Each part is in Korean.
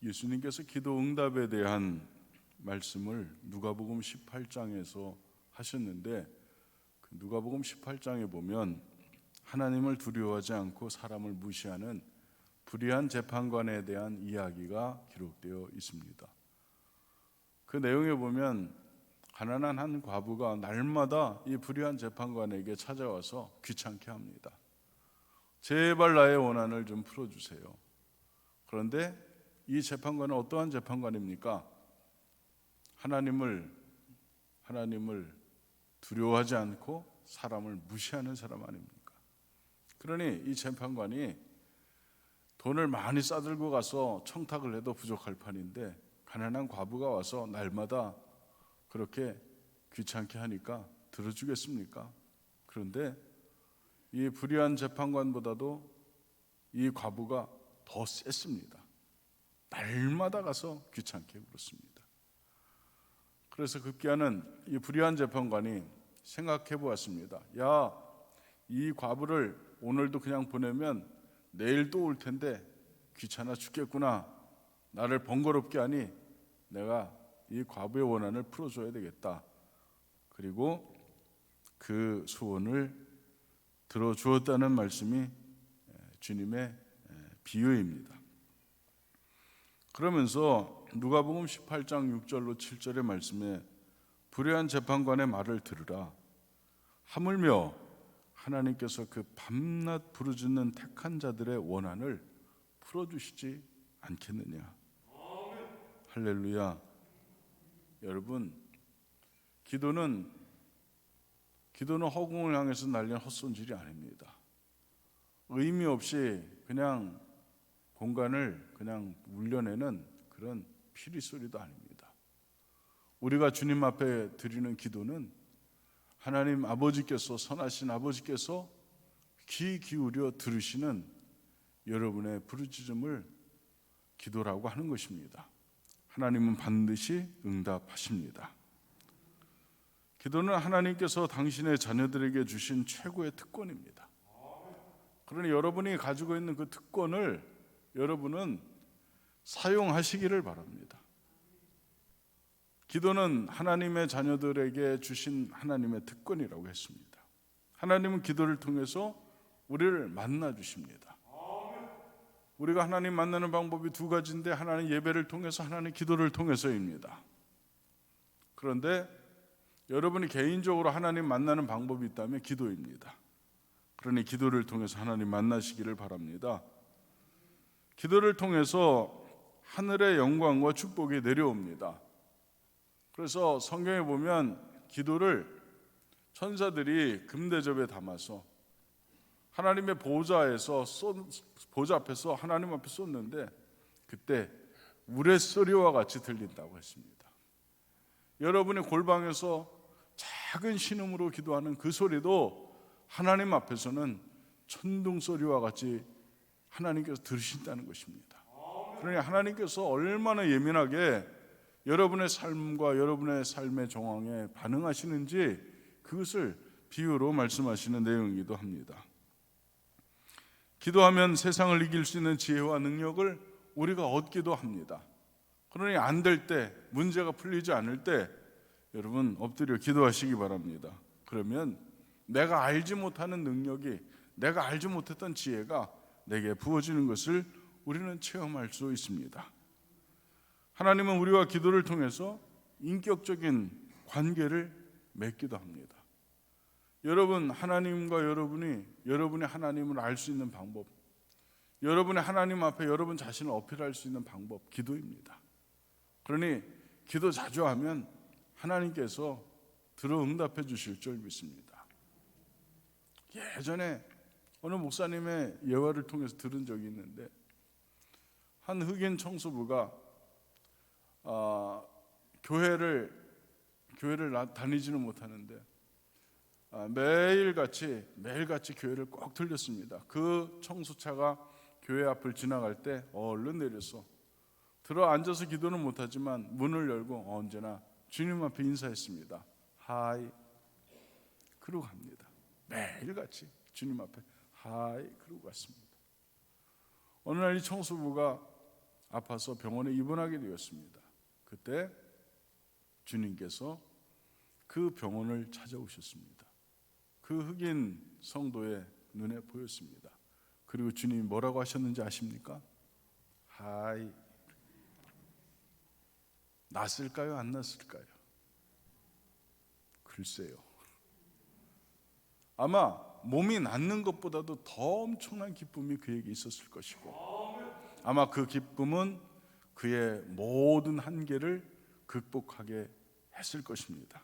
예수님께서 기도 응답에 대한 말씀을 누가복음 18장에서 하셨는데, 그 누가복음 18장에 보면 하나님을 두려워하지 않고 사람을 무시하는 불의한 재판관에 대한 이야기가 기록되어 있습니다. 그 내용에 보면 가난한 한 과부가 날마다 이 불의한 재판관에게 찾아와서 귀찮게 합니다. 제발 나의 원한을 좀 풀어주세요. 그런데 이 재판관은 어떠한 재판관입니까? 하나님을 두려워하지 않고 사람을 무시하는 사람 아닙니까? 그러니 이 재판관이 돈을 많이 싸들고 가서 청탁을 해도 부족할 판인데, 가난한 과부가 와서 날마다 그렇게 귀찮게 하니까 들어주겠습니까? 그런데 이 불의한 재판관보다도 이 과부가 더 셌습니다. 날마다 가서 귀찮게 굴었습니다. 그래서 급기야는 이 불의한 재판관이 생각해 보았습니다. 야, 이 과부를 오늘도 그냥 보내면 내일 또 올 텐데 귀찮아 죽겠구나. 나를 번거롭게 하니 내가 이 과부의 원한을 풀어줘야 되겠다. 그리고 그 소원을 들어주었다는 말씀이 주님의 비유입니다. 그러면서 누가복음 18장 6절로 7절의 말씀에 불의한 재판관의 말을 들으라. 하물며 하나님께서 그 밤낮 부르짖는 택한 자들의 원한을 풀어주시지 않겠느냐. 할렐루야. 여러분, 기도는 허공을 향해서 날리는 헛손질이 아닙니다. 의미 없이 그냥 공간을 그냥 울려내는 그런 피리 소리도 아닙니다. 우리가 주님 앞에 드리는 기도는 하나님 아버지께서, 선하신 아버지께서 귀 기울여 들으시는 여러분의 부르짖음을 기도라고 하는 것입니다. 하나님은 반드시 응답하십니다. 기도는 하나님께서 당신의 자녀들에게 주신 최고의 특권입니다. 그러니 여러분이 가지고 있는 그 특권을 여러분은 사용하시기를 바랍니다. 기도는 하나님의 자녀들에게 주신 하나님의 특권이라고 했습니다. 하나님은 기도를 통해서 우리를 만나 주십니다. 우리가 하나님 만나는 방법이 두 가지인데, 하나는 예배를 통해서, 하나는 기도를 통해서입니다. 그런데 여러분이 개인적으로 하나님 만나는 방법이 있다면 기도입니다. 그러니 기도를 통해서 하나님 만나시기를 바랍니다. 기도를 통해서 하늘의 영광과 축복이 내려옵니다. 그래서 성경에 보면 기도를 천사들이 금대접에 담아서 하나님의 보좌 앞에서 하나님 앞에 쏟는데, 그때 우레소리와 같이 들린다고 했습니다. 여러분의 골방에서 작은 신음으로 기도하는 그 소리도 하나님 앞에서는 천둥소리와 같이 하나님께서 들으신다는 것입니다. 그러니 하나님께서 얼마나 예민하게 여러분의 삶과 여러분의 삶의 정황에 반응하시는지, 그것을 비유로 말씀하시는 내용이기도 합니다. 기도하면 세상을 이길 수 있는 지혜와 능력을 우리가 얻기도 합니다. 그러니 안 될 때, 문제가 풀리지 않을 때 여러분 엎드려 기도하시기 바랍니다. 그러면 내가 알지 못하는 능력이, 내가 알지 못했던 지혜가 내게 부어지는 것을 우리는 체험할 수 있습니다. 하나님은 우리와 기도를 통해서 인격적인 관계를 맺기도 합니다. 여러분, 하나님과 여러분이 하나님을 알 수 있는 방법, 여러분의 하나님 앞에 여러분 자신을 어필할 수 있는 방법, 기도입니다. 그러니 기도 자주 하면 하나님께서 들어 응답해 주실 줄 믿습니다. 예전에 어느 목사님의 예화를 통해서 들은 적이 있는데, 한 흑인 청소부가 교회를 다니지는 못하는데 매일같이 교회를 꼭 들렸습니다. 그 청소차가 교회 앞을 지나갈 때 얼른 내려서 들어 앉아서 기도는 못하지만 문을 열고 언제나 주님 앞에 인사했습니다. 하이, 그러고 갑니다. 매일같이 주님 앞에 하이, 그러고 갔습니다. 어느 날 이 청소부가 아파서 병원에 입원하게 되었습니다. 그때 주님께서 그 병원을 찾아오셨습니다. 그 흑인 성도의 눈에 보였습니다. 그리고 주님이 뭐라고 하셨는지 아십니까? 하이, 낫을까요? 안 낫을까요? 글쎄요. 아마 몸이 낫는 것보다도 더 엄청난 기쁨이 그에게 있었을 것이고, 아마 그 기쁨은 그의 모든 한계를 극복하게 했을 것입니다.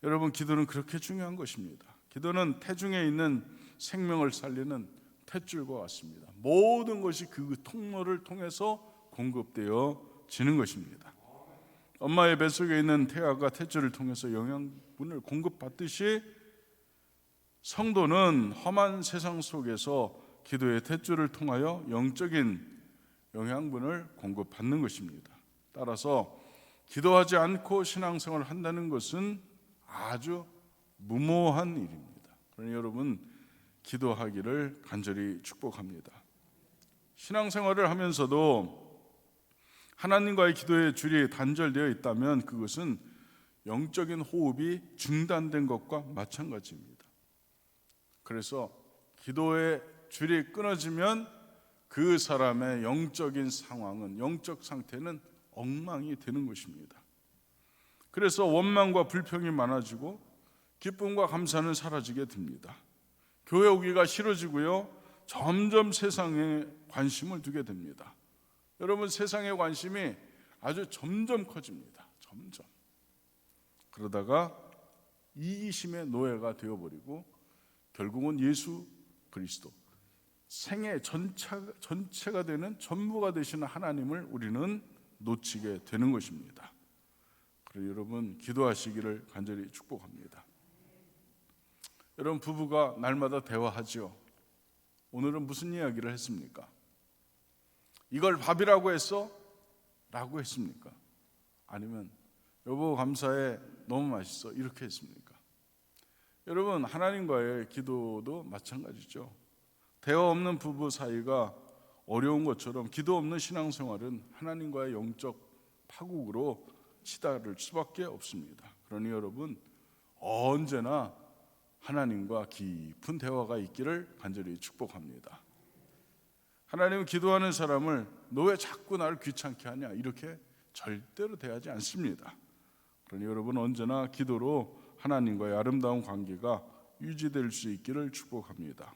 여러분, 기도는 그렇게 중요한 것입니다. 기도는 태중에 있는 생명을 살리는 탯줄과 같습니다. 모든 것이 그 통로를 통해서 공급되어지는 것입니다. 엄마의 뱃속에 있는 태아가 탯줄을 통해서 영양분을 공급받듯이 성도는 험한 세상 속에서 기도의 탯줄을 통하여 영적인 영양분을 공급받는 것입니다. 따라서 기도하지 않고 신앙생활을 한다는 것은 아주 무모한 일입니다. 그러니 여러분, 기도하기를 간절히 축복합니다. 신앙생활을 하면서도 하나님과의 기도의 줄이 단절되어 있다면 그것은 영적인 호흡이 중단된 것과 마찬가지입니다. 그래서 기도의 줄이 끊어지면 그 사람의 영적인 상황은, 영적 상태는 엉망이 되는 것입니다. 그래서 원망과 불평이 많아지고 기쁨과 감사는 사라지게 됩니다. 교회 오기가 싫어지고요, 점점 세상에 관심을 두게 됩니다. 여러분, 세상의 관심이 아주 점점 커집니다. 점점. 그러다가 이기심의 노예가 되어버리고 결국은 예수 그리스도, 생애 전체가 되는, 전부가 되시는 하나님을 우리는 놓치게 되는 것입니다. 그래서 여러분, 기도하시기를 간절히 축복합니다. 여러분, 부부가 날마다 대화하죠. 오늘은 무슨 이야기를 했습니까? 이걸 밥이라고 했어? 라고 했습니까? 아니면 여보 감사해, 너무 맛있어, 이렇게 했습니까? 여러분, 하나님과의 기도도 마찬가지죠. 대화 없는 부부 사이가 어려운 것처럼 기도 없는 신앙생활은 하나님과의 영적 파국으로 치달을 수밖에 없습니다. 그러니 여러분, 언제나 하나님과 깊은 대화가 있기를 간절히 축복합니다. 하나님은 기도하는 사람을 너 왜 자꾸 나를 귀찮게 하냐, 이렇게 절대로 대하지 않습니다. 그러니 여러분, 언제나 기도로 하나님과의 아름다운 관계가 유지될 수 있기를 축복합니다.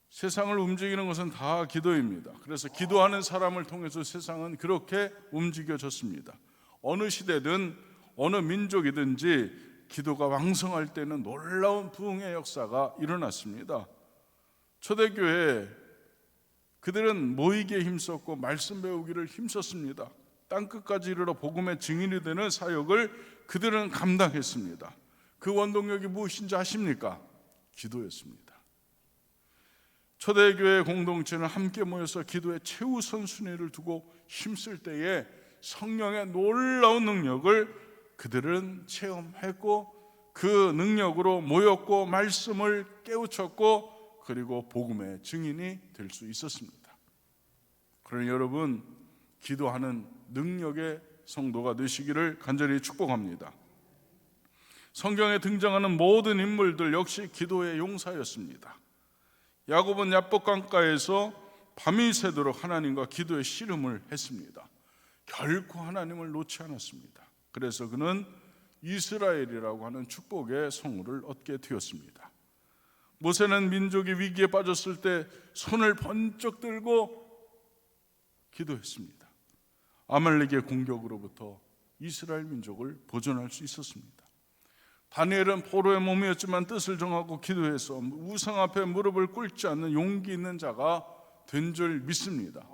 세상을 움직이는 것은 다 기도입니다. 그래서 기도하는 사람을 통해서 세상은 그렇게 움직여졌습니다. 어느 시대든 어느 민족이든지 기도가 왕성할 때는 놀라운 부흥의 역사가 일어났습니다. 초대교회 그들은 모이기에 힘썼고 말씀 배우기를 힘썼습니다. 땅끝까지 이르러 복음의 증인이 되는 사역을 그들은 감당했습니다. 그 원동력이 무엇인지 아십니까? 기도였습니다. 초대교회 공동체는 함께 모여서 기도에 최우선 순위를 두고 힘쓸 때에 성령의 놀라운 능력을 그들은 체험했고, 그 능력으로 모였고 말씀을 깨우쳤고, 그리고 복음의 증인이 될 수 있었습니다. 그러니 여러분, 기도하는 능력의 성도가 되시기를 간절히 축복합니다. 성경에 등장하는 모든 인물들 역시 기도의 용사였습니다. 야곱은 야복강가에서 밤이 새도록 하나님과 기도의 씨름을 했습니다. 결코 하나님을 놓지 않았습니다. 그래서 그는 이스라엘이라고 하는 축복의 성호를 얻게 되었습니다. 모세는 민족이 위기에 빠졌을 때 손을 번쩍 들고 기도했습니다. 아말렉의 공격으로부터 이스라엘 민족을 보존할 수 있었습니다. 다니엘은 포로의 몸이었지만 뜻을 정하고 기도해서 우상 앞에 무릎을 꿇지 않는 용기 있는 자가 된 줄 믿습니다.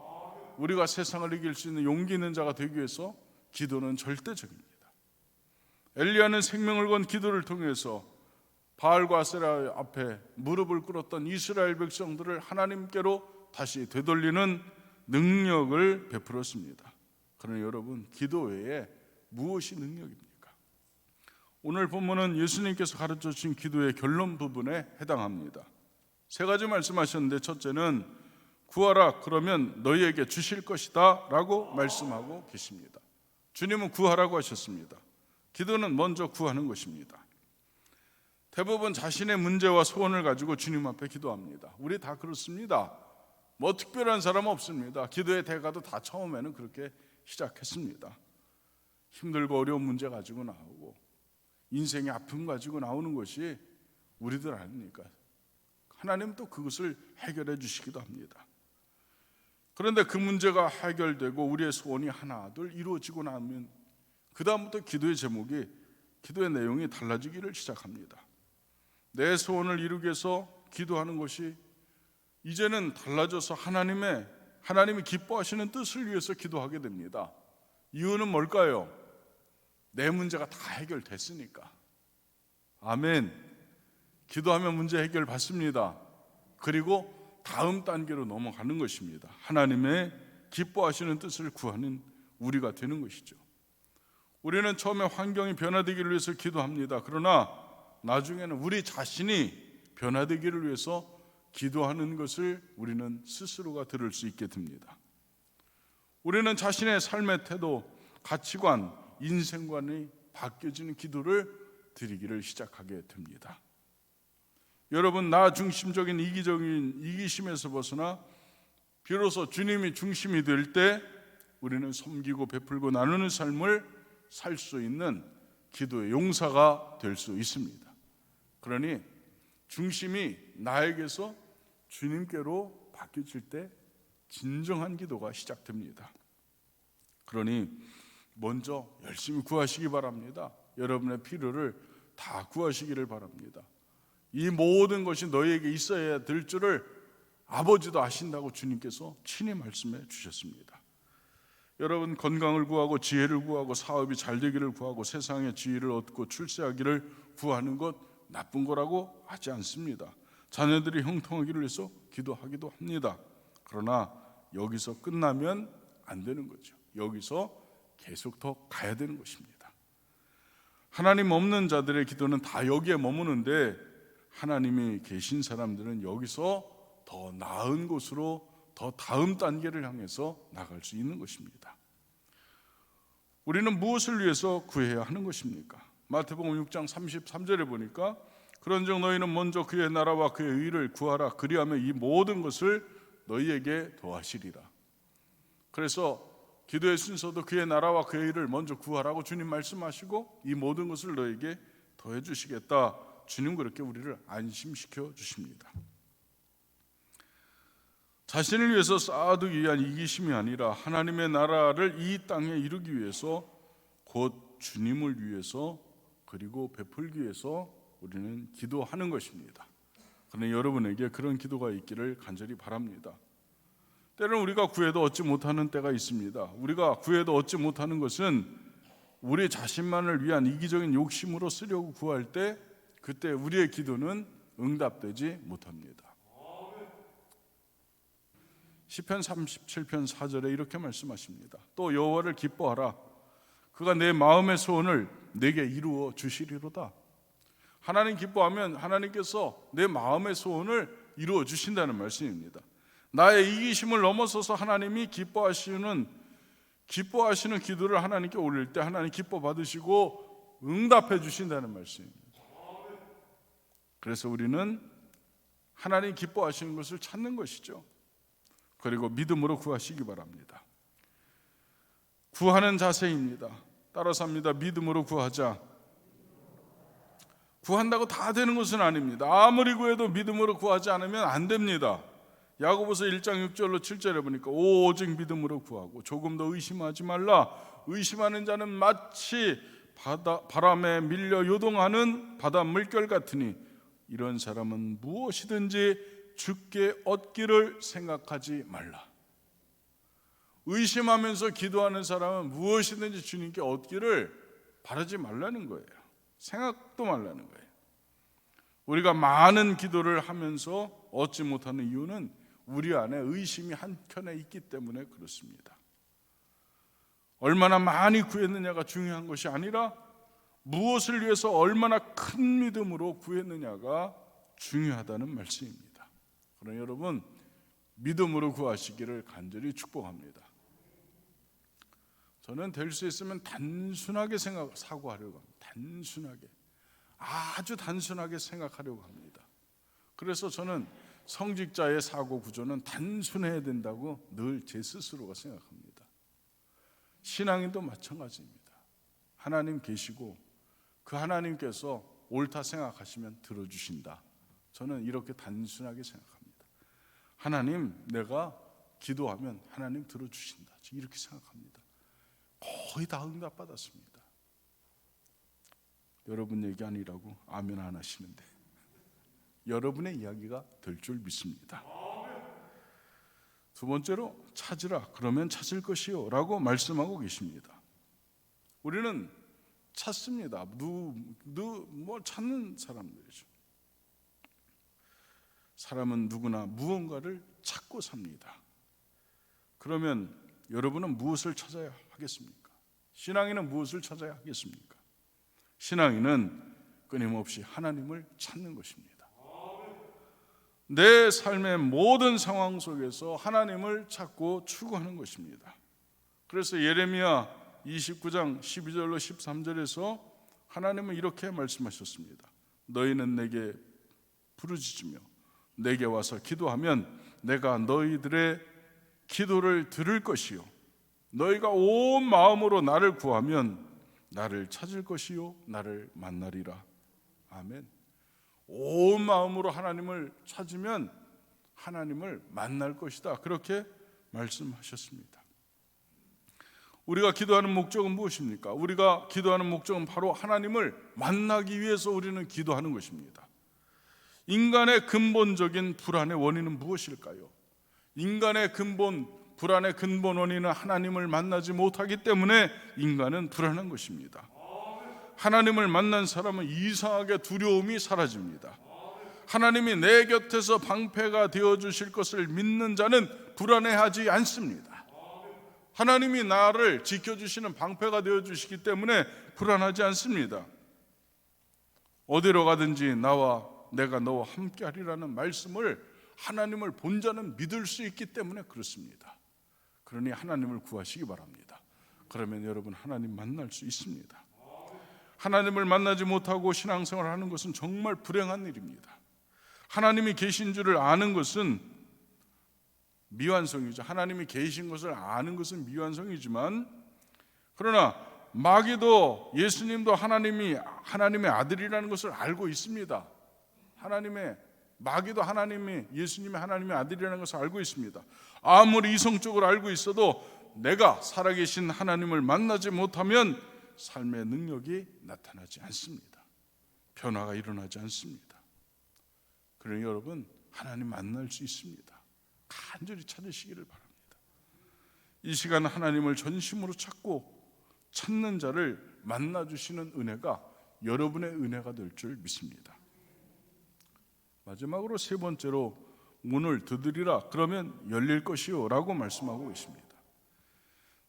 우리가 세상을 이길 수 있는 용기 있는 자가 되기 위해서 기도는 절대적입니다. 엘리야는 생명을 건 기도를 통해서 바알과 아세라 앞에 무릎을 꿇었던 이스라엘 백성들을 하나님께로 다시 되돌리는 능력을 베풀었습니다. 그러나 여러분, 기도 외에 무엇이 능력입니까? 오늘 본문은 예수님께서 가르쳐 주신 기도의 결론 부분에 해당합니다. 세 가지 말씀하셨는데, 첫째는 구하라 그러면 너희에게 주실 것이다 라고 말씀하고 계십니다. 주님은 구하라고 하셨습니다. 기도는 먼저 구하는 것입니다. 대부분 자신의 문제와 소원을 가지고 주님 앞에 기도합니다. 우리 다 그렇습니다. 뭐 특별한 사람은 없습니다. 기도의 대가도 다 처음에는 그렇게 시작했습니다. 힘들고 어려운 문제 가지고 나오고 인생의 아픔 가지고 나오는 것이 우리들 아닙니까? 하나님 또 그것을 해결해 주시기도 합니다. 그런데 그 문제가 해결되고 우리의 소원이 하나 둘 이루어지고 나면 그 다음부터 기도의 제목이, 기도의 내용이 달라지기를 시작합니다. 내 소원을 이루기 위해서 기도하는 것이 이제는 달라져서 하나님이 기뻐하시는 뜻을 위해서 기도하게 됩니다. 이유는 뭘까요? 내 문제가 다 해결됐으니까. 아멘. 기도하면 문제 해결 받습니다. 그리고 다음 단계로 넘어가는 것입니다. 하나님의 기뻐하시는 뜻을 구하는 우리가 되는 것이죠. 우리는 처음에 환경이 변화되기를 위해서 기도합니다. 그러나 나중에는 우리 자신이 변화되기를 위해서 기도하는 것을 우리는 스스로가 들을 수 있게 됩니다. 우리는 자신의 삶의 태도, 가치관, 인생관이 바뀌어지는 기도를 드리기를 시작하게 됩니다. 여러분, 나 중심적인 이기적인 이기심에서 벗어나 비로소 주님이 중심이 될 때 우리는 섬기고 베풀고 나누는 삶을 살 수 있는 기도의 용사가 될 수 있습니다. 그러니 중심이 나에게서 주님께로 바뀌어질 때 진정한 기도가 시작됩니다. 그러니 먼저 열심히 구하시기 바랍니다. 여러분의 필요를 다 구하시기를 바랍니다. 이 모든 것이 너희에게 있어야 될 줄을 아버지도 아신다고 주님께서 친히 말씀해 주셨습니다. 여러분, 건강을 구하고 지혜를 구하고 사업이 잘 되기를 구하고 세상의 지위를 얻고 출세하기를 구하는 것 나쁜 거라고 하지 않습니다. 자녀들이 형통하기를 위해서 기도하기도 합니다. 그러나 여기서 끝나면 안 되는 거죠. 여기서 계속 더 가야 되는 것입니다. 하나님 없는 자들의 기도는 다 여기에 머무는데 하나님이 계신 사람들은 여기서 더 나은 곳으로 더 다음 단계를 향해서 나갈 수 있는 것입니다. 우리는 무엇을 위해서 구해야 하는 것입니까? 마태복음 6장 33절에 보니까 그런즉 너희는 먼저 그의 나라와 그의 의를 구하라. 그리하면 이 모든 것을 너희에게 더하시리라. 그래서 기도의 순서도 그의 나라와 그의 의를 먼저 구하라고 주님 말씀하시고 이 모든 것을 너희에게 더해 주시겠다. 주님 그렇게 우리를 안심시켜 주십니다. 자신을 위해서 쌓아두기 위한 이기심이 아니라 하나님의 나라를 이 땅에 이루기 위해서, 곧 주님을 위해서 그리고 베풀기 위해서 우리는 기도하는 것입니다. 그러나 여러분에게 그런 기도가 있기를 간절히 바랍니다. 때로는 우리가 구해도 얻지 못하는 때가 있습니다. 우리가 구해도 얻지 못하는 것은 우리 자신만을 위한 이기적인 욕심으로 쓰려고 구할 때 그때 우리의 기도는 응답되지 못합니다. 시편 37편 4절에 이렇게 말씀하십니다. 또 여호와를 기뻐하라. 그가 내 마음의 소원을 내게 이루어 주시리로다. 하나님 기뻐하면 하나님께서 내 마음의 소원을 이루어 주신다는 말씀입니다. 나의 이기심을 넘어서서 하나님이 기뻐하시는 기도를 하나님께 올릴 때 하나님 기뻐 받으시고 응답해 주신다는 말씀입니다. 그래서 우리는 하나님 기뻐하시는 것을 찾는 것이죠. 그리고 믿음으로 구하시기 바랍니다. 구하는 자세입니다. 따라서 합니다. 믿음으로 구하자. 구한다고 다 되는 것은 아닙니다. 아무리 구해도 믿음으로 구하지 않으면 안 됩니다. 야고보서 1장 6절로 7절에 보니까 오직 믿음으로 구하고 조금 더 의심하지 말라. 의심하는 자는 마치 바람에 밀려 요동하는 바다 물결 같으니 이런 사람은 무엇이든지 주께 얻기를 생각하지 말라. 의심하면서 기도하는 사람은 무엇이든지 주님께 얻기를 바라지 말라는 거예요. 생각도 말라는 거예요. 우리가 많은 기도를 하면서 얻지 못하는 이유는 우리 안에 의심이 한켠에 있기 때문에 그렇습니다. 얼마나 많이 구했느냐가 중요한 것이 아니라 무엇을 위해서 얼마나 큰 믿음으로 구했느냐가 중요하다는 말씀입니다. 그러나 여러분, 믿음으로 구하시기를 간절히 축복합니다. 저는 될 수 있으면 단순하게 사고하려고 합니다. 단순하게, 아주 단순하게 생각하려고 합니다. 그래서 저는 성직자의 사고 구조는 단순해야 된다고 늘 제 스스로가 생각합니다. 신앙인도 마찬가지입니다. 하나님 계시고 그 하나님께서 옳다 생각하시면 들어주신다. 저는 이렇게 단순하게 생각합니다. 하나님, 내가 기도하면 하나님 들어주신다. 이렇게 생각합니다. 거의 다 응답받았습니다. 여러분 얘기 아니라고 아멘 안 하시는데 여러분의 이야기가 될 줄 믿습니다. 두 번째로, 찾으라 그러면 찾을 것이요 라고 말씀하고 계십니다. 우리는 찾습니다. 찾는 사람들이죠. 사람은 누구나 무언가를 찾고 삽니다. 그러면 여러분은 무엇을 찾아야 하겠습니까? 신앙인은 무엇을 찾아야 하겠습니까? 신앙인은 끊임없이 하나님을 찾는 것입니다. 내 삶의 모든 상황 속에서 하나님을 찾고 추구하는 것입니다. 그래서 예레미야 29장 12절로 13절에서 하나님은 이렇게 말씀하셨습니다. 너희는 내게 부르짖으며 내게 와서 기도하면 내가 너희들의 기도를 들을 것이요 너희가 온 마음으로 나를 구하면 나를 찾을 것이요 나를 만나리라. 아멘. 온 마음으로 하나님을 찾으면 하나님을 만날 것이다. 그렇게 말씀하셨습니다. 우리가 기도하는 목적은 무엇입니까? 우리가 기도하는 목적은 바로 하나님을 만나기 위해서 우리는 기도하는 것입니다. 인간의 근본적인 불안의 원인은 무엇일까요? 인간의 불안의 근본 원인은 하나님을 만나지 못하기 때문에 인간은 불안한 것입니다. 하나님을 만난 사람은 이상하게 두려움이 사라집니다. 하나님이 내 곁에서 방패가 되어주실 것을 믿는 자는 불안해하지 않습니다. 하나님이 나를 지켜주시는 방패가 되어주시기 때문에 불안하지 않습니다. 어디로 가든지 내가 너와 함께하리라는 말씀을 하나님을 본 자는 믿을 수 있기 때문에 그렇습니다. 그러니 하나님을 구하시기 바랍니다. 그러면 여러분 하나님 만날 수 있습니다. 하나님을 만나지 못하고 신앙생활을 하는 것은 정말 불행한 일입니다. 하나님이 계신 줄을 아는 것은 미완성이죠. 하나님이 계신 것을 아는 것은 미완성이지만, 그러나 마귀도 예수님도 하나님의 아들이라는 것을 알고 있습니다. 마귀도 예수님이 하나님의 아들이라는 것을 알고 있습니다. 아무리 이성적으로 알고 있어도 내가 살아계신 하나님을 만나지 못하면 삶의 능력이 나타나지 않습니다. 변화가 일어나지 않습니다. 그러니 여러분 하나님 만날 수 있습니다. 간절히 찾으시기를 바랍니다. 이 시간 하나님을 전심으로 찾는 자를 만나주시는 은혜가 여러분의 은혜가 될 줄 믿습니다. 마지막으로 세 번째로, 문을 두드리라 그러면 열릴 것이요 라고 말씀하고 있습니다.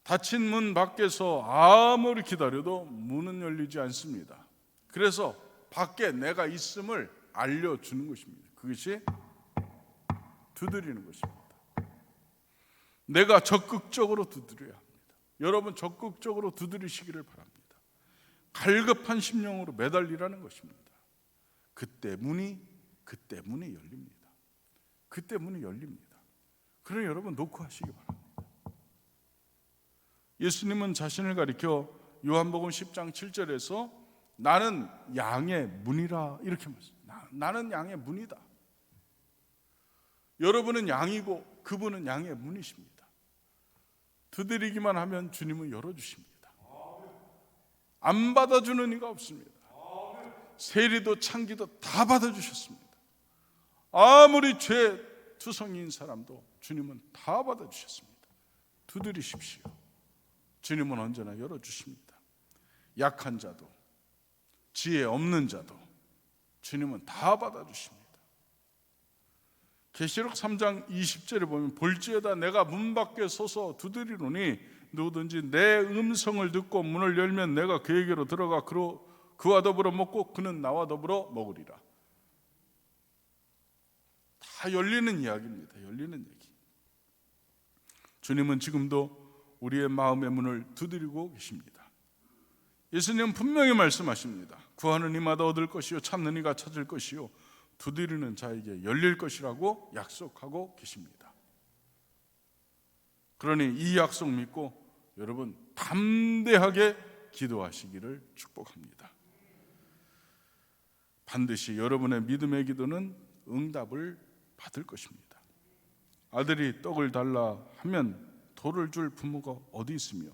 닫힌 문 밖에서 아무리 기다려도 문은 열리지 않습니다. 그래서 밖에 내가 있음을 알려주는 것입니다. 그것이 두드리는 것입니다. 내가 적극적으로 두드려야 합니다. 여러분 적극적으로 두드리시기를 바랍니다. 갈급한 심령으로 매달리라는 것입니다. 그때 문이 열립니다. 그때 문이 열립니다. 그러니 여러분 노크하시기 바랍니다. 예수님은 자신을 가리켜 요한복음 10장 7절에서 나는 양의 문이라 이렇게 말씀합니다. 나는 양의 문이다. 여러분은 양이고 그분은 양의 문이십니다. 두드리기만 하면 주님은 열어주십니다. 안 받아주는 이가 없습니다. 세리도 창기도 다 받아주셨습니다. 아무리 죄투성이인 사람도 주님은 다 받아주셨습니다. 두드리십시오. 주님은 언제나 열어주십니다. 약한 자도 지혜 없는 자도 주님은 다 받아주십니다. 계시록 3장 20절에 보면 볼지어다 내가 문 밖에 서서 두드리노니 누구든지 내 음성을 듣고 문을 열면 내가 그에게로 들어가 그와 더불어 먹고 그는 나와 더불어 먹으리라. 다 열리는 이야기입니다. 열리는 얘기. 주님은 지금도 우리의 마음의 문을 두드리고 계십니다. 예수님은 분명히 말씀하십니다. 구하는 이마다 얻을 것이요 찾는 이가 찾을 것이요 두드리는 자에게 열릴 것이라고 약속하고 계십니다. 그러니 이 약속 믿고 여러분 담대하게 기도하시기를 축복합니다. 반드시 여러분의 믿음의 기도는 응답을 받을 것입니다. 아들이 떡을 달라 하면 돌을 줄 부모가 어디 있으며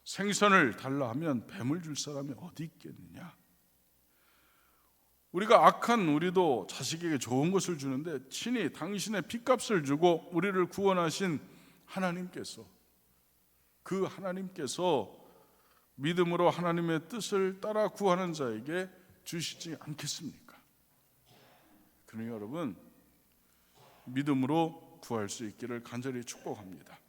생선을 달라 하면 뱀을 줄 사람이 어디 있겠느냐. 우리가 악한 우리도 자식에게 좋은 것을 주는데 친히 당신의 핏값을 주고 우리를 구원하신 하나님께서, 그 하나님께서 믿음으로 하나님의 뜻을 따라 구하는 자에게 주시지 않겠습니까? 그러니 여러분 믿음으로 구할 수 있기를 간절히 축복합니다.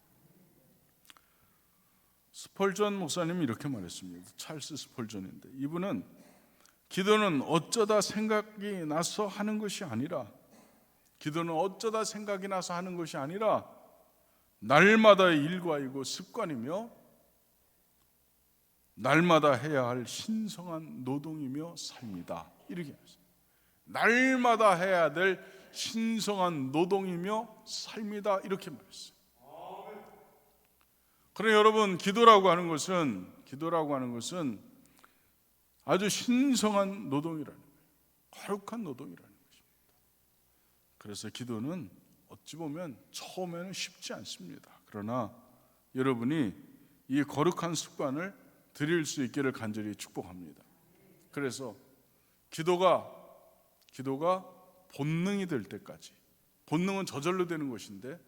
스펄전 목사님이 이렇게 말했습니다. 찰스 스펄전인데, 이분은 기도는 어쩌다 생각이 나서 하는 것이 아니라, 기도는 어쩌다 생각이 나서 하는 것이 아니라 날마다의 일과이고 습관이며 날마다 해야 할 신성한 노동이며 삶이다. 이렇게 말했습니다. 날마다 해야 될 신성한 노동이며 삶이다. 이렇게 말했어요. 그러나 여러분, 기도라고 하는 것은 아주 신성한 노동이라는 거예요. 거룩한 노동이라는 것입니다. 그래서 기도는 어찌 보면 처음에는 쉽지 않습니다. 그러나 여러분이 이 거룩한 습관을 드릴 수 있기를 간절히 축복합니다. 그래서 기도가 본능이 될 때까지, 본능은 저절로 되는 것인데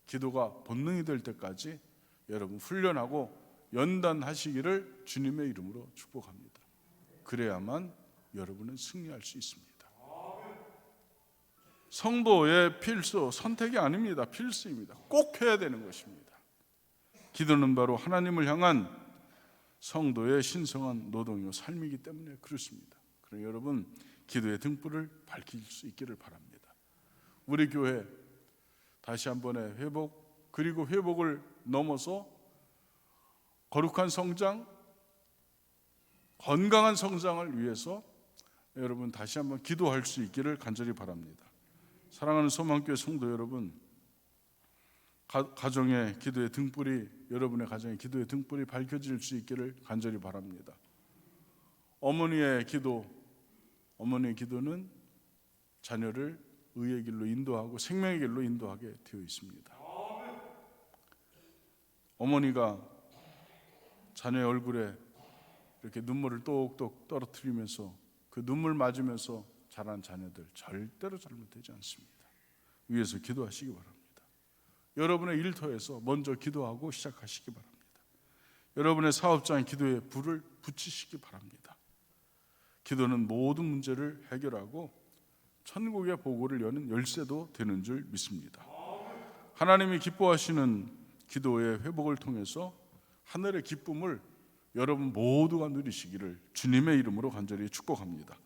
기도가 본능이 될 때까지 여러분 훈련하고 연단하시기를 주님의 이름으로 축복합니다. 그래야만 여러분은 승리할 수 있습니다. 성도의 필수, 선택이 아닙니다. 필수입니다. 꼭 해야 되는 것입니다. 기도는 바로 하나님을 향한 성도의 신성한 노동이요 삶이기 때문에 그렇습니다. 그러니 여러분 기도의 등불을 밝힐 수 있기를 바랍니다. 우리 교회 다시 한번의 회복, 그리고 회복을 넘어서 거룩한 성장, 건강한 성장을 위해서 여러분 다시 한번 기도할 수 있기를 간절히 바랍니다. 사랑하는 소망교회 성도 여러분, 가정의 기도의 등불이, 여러분의 가정의 기도의 등불이 밝혀질 수 있기를 간절히 바랍니다. 어머니의 기도는 자녀를 의의 길로 인도하고 생명의 길로 인도하게 되어 있습니다. 어머니가 자녀의 얼굴에 이렇게 눈물을 똑똑 떨어뜨리면서 그 눈물 맞으면서 자란 자녀들 절대로 잘못되지 않습니다. 위에서 기도하시기 바랍니다. 여러분의 일터에서 먼저 기도하고 시작하시기 바랍니다. 여러분의 사업장에 기도에 불을 붙이시기 바랍니다. 기도는 모든 문제를 해결하고 천국의 보고를 여는 열쇠도 되는 줄 믿습니다. 하나님이 기뻐하시는 기도의 회복을 통해서 하늘의 기쁨을 여러분 모두가 누리시기를 주님의 이름으로 간절히 축복합니다.